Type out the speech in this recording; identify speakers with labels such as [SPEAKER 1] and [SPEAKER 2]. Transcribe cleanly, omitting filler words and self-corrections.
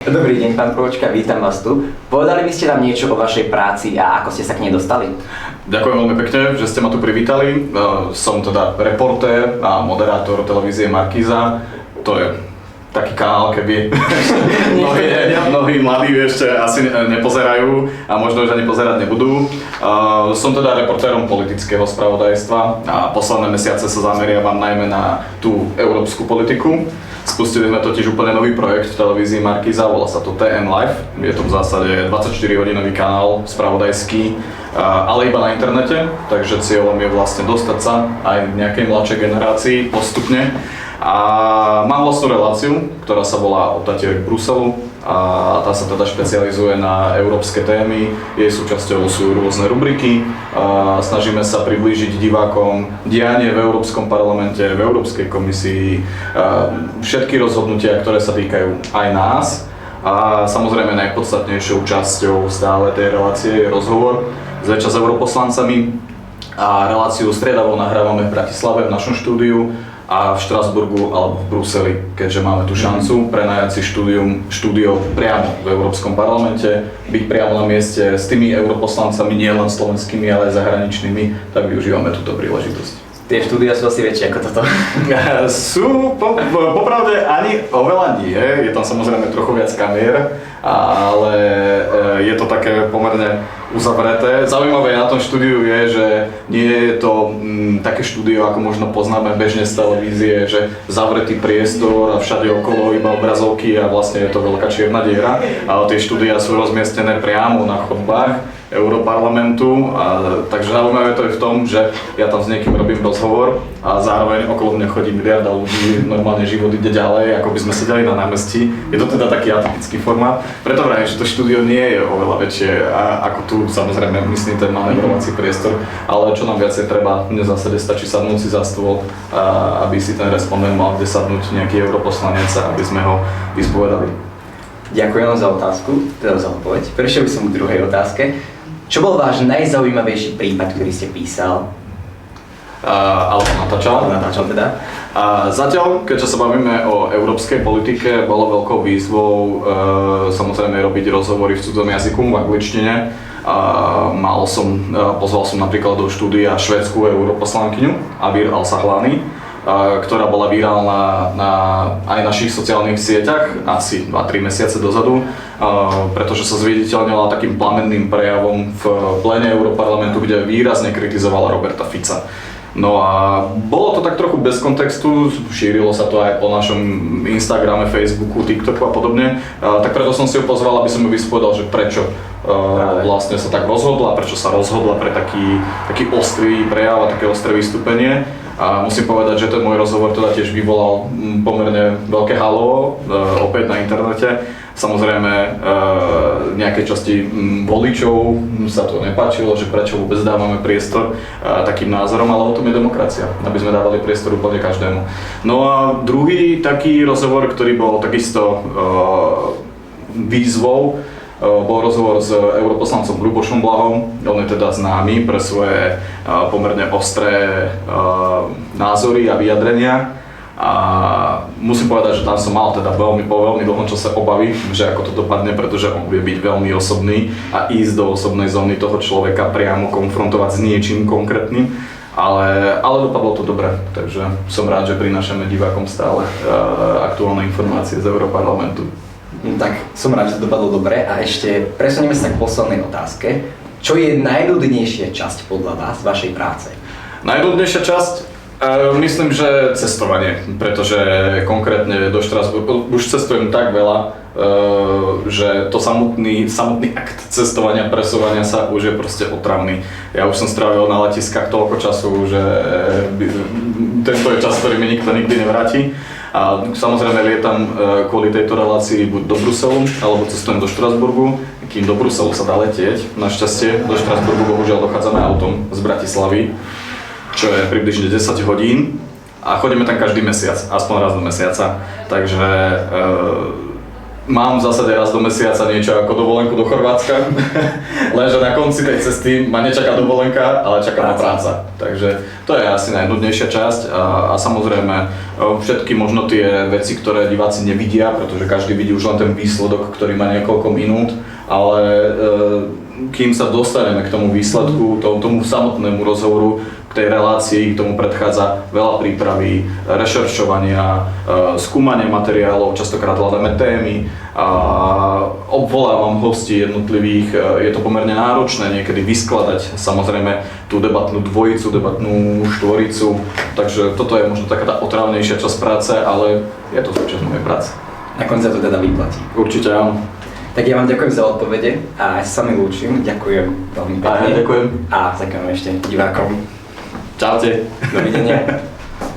[SPEAKER 1] Dobrý deň, pán Prvočka, vítam vás tu. Povedali by ste nám niečo o vašej práci a ako ste sa k nej dostali?
[SPEAKER 2] Ďakujem veľmi pekne, že ste ma tu privítali. Som teda reportér a moderátor televízie Markíza. To je taký kanál, keby mnohí mladí ešte asi nepozerajú a možno už ani pozerať nebudú. Som teda reportérom politického spravodajstva a posledné mesiace sa zameriavam najmä na tú európsku politiku. Spustili sme totiž úplne nový projekt v televízii Markíza, volá sa to TN Live. Je to v zásade 24-hodinový kanál spravodajský, ale iba na internete, takže cieľom je vlastne dostať sa aj k nejakej mladšej generácii postupne. A mám vlastnú reláciu, ktorá sa volá Od Tatier k Bruselu a tá sa teda špecializuje na európske témy. Jej súčasťou sú rôzne rubriky. Snažíme sa priblížiť divákom dianie v Európskom parlamente, v Európskej komisii, všetky rozhodnutia, ktoré sa týkajú aj nás. A samozrejme najpodstatnejšou časťou stále tej relácie je rozhovor zväčša s europoslancami. A reláciu striedavo nahrávame v Bratislave v našom štúdiu a v Štrasburgu alebo v Bruseli, keďže máme tú šancu prenajať si štúdio priamo v Európskom parlamente, byť priamo na mieste s tými europoslancami, nielen slovenskými, ale aj zahraničnými, tak využívame túto príležitosť.
[SPEAKER 1] Tie štúdia sú asi väčšie ako toto.
[SPEAKER 2] Sú, popravde ani oveľa nie, je tam samozrejme trochu viac kamier, ale je to také pomerne uzavreté. Zaujímavé na tom štúdiu je, že nie je to také štúdio, ako možno poznáme bežne z televízie, že zavretý priestor a všade okolo iba obrazovky a vlastne je to veľká čierna diera, ale tie štúdia sú rozmiestnené priamo na chodbách Europarlamentu, takže zaujímavé to je v tom, že ja tam s niekým robím rozhovor a zároveň okolo mňa chodí miliarda ľudí, normálne život ide ďalej, ako by sme sedeli na námestí. Je to teda taký atypický formát, preto vrajím, že to štúdio nie je oveľa väčšie ako tu, samozrejme myslím ten manevrovací priestor, ale čo nám viacej treba, v zásade stačí sadnúť si za stôl, aby si ten respondent mal kde sadnúť nejaký europoslanec, aby sme ho vyspovedali.
[SPEAKER 1] Ďakujem vám za otázku, teda za odpoveď. Prešiel by som k druhej otázke. Čo bol váš najzaujímavejší prípad, ktorý ste písal?
[SPEAKER 2] Alebo natáčal.
[SPEAKER 1] Natáčal teda.
[SPEAKER 2] Zatiaľ, keďže sa bavíme o európskej politike, bolo veľkou výzvou samozrejme robiť rozhovory v cudzom jazyku, v angličtine. Pozval som napríklad do štúdia švédsku europoslankyňu Abir Al-Sahlani, ktorá bola virálna na aj našich sociálnych sieťach asi 2-3 mesiace dozadu, pretože sa zviditeľnila takým plamenným prejavom v pléne Europarlamentu, kde výrazne kritizovala Roberta Fica. No a bolo to tak trochu bez kontextu, šírilo sa to aj po našom Instagrame, Facebooku, TikToku a podobne, tak preto som si ho pozval, aby som ju vyspovedal, že prečo vlastne sa tak rozhodla, prečo sa rozhodla pre taký ostrý prejav a také ostré vystúpenie. A musím povedať, že ten môj rozhovor teda tiež vyvolal pomerne veľké halo, opäť na internete. Samozrejme, nejakej časti voličov sa to nepáčilo, že prečo vôbec dávame priestor takým názorom, ale o tom je demokracia, aby sme dávali priestor úplne každému. No a druhý taký rozhovor, ktorý bol takisto výzvou, bol rozhovor s europoslancom Ľubošom Blahom. On je teda známy pre svoje pomerne ostré názory a vyjadrenia. A musím povedať, že tam som mal teda po veľmi dlhom čase obavy, že ako to dopadne, pretože on vie byť veľmi osobný a ísť do osobnej zóny toho človeka priamo konfrontovať s niečím konkrétnym. Ale dopadlo to dobre, takže som rád, že prinášame divákom stále aktuálne informácie z Europarlamentu.
[SPEAKER 1] Tak som rád, že to dopadlo dobre a ešte presunieme sa k poslednej otázke. Čo je najľudnejšia časť podľa vás vašej práce?
[SPEAKER 2] Najľudnejšia časť? Myslím, že cestovanie, pretože konkrétne do Štrasburgu už cestujem tak veľa, že to samotný akt cestovania, presúvania sa už je proste otravný. Ja už som strávil na letiskách toľko času, že tento je čas, ktorý mi nikto nikdy nevráti. A samozrejme lietam kvôli tejto relácii buď do Bruselu, alebo cestujem do Štrasburgu. Kým do Bruselu sa dá letieť, našťastie do Štrasburgu bohužiaľ dochádzame autom z Bratislavy, čo je približne 10 hodín a chodíme tam každý mesiac, aspoň raz do mesiaca. Takže mám v zásade raz do mesiaca niečo ako dovolenku do Chorvátska, lenže na konci tej cesty ma nečaká dovolenka, ale čaká ma práca. Takže to je asi najnudnejšia časť a samozrejme všetky možno tie veci, ktoré diváci nevidia, pretože každý vidí už len ten výsledok, ktorý má niekoľko minút, ale kým sa dostaneme k tomu výsledku, tomu samotnému rozhovoru, k tej relácii, k tomu predchádza veľa prípravy, rešeršovania, skúmania materiálov, častokrát hľadáme témy a obvolávam hostí jednotlivých. Je to pomerne náročné niekedy vyskladať samozrejme tú debatnú dvojicu, debatnú štvoricu, takže toto je možno taká tá otravnejšia časť práce, ale je to súčasť mojej práce.
[SPEAKER 1] Nakoniec sa to teda vyplatí.
[SPEAKER 2] Určite áno.
[SPEAKER 1] Tak ja vám ďakujem za odpovede a ja sa sami lúčim. Ďakujem veľmi pekne.
[SPEAKER 2] A ja ďakujem.
[SPEAKER 1] A ďakujem ešte divákom.
[SPEAKER 2] Čaute.
[SPEAKER 1] Dovidenia.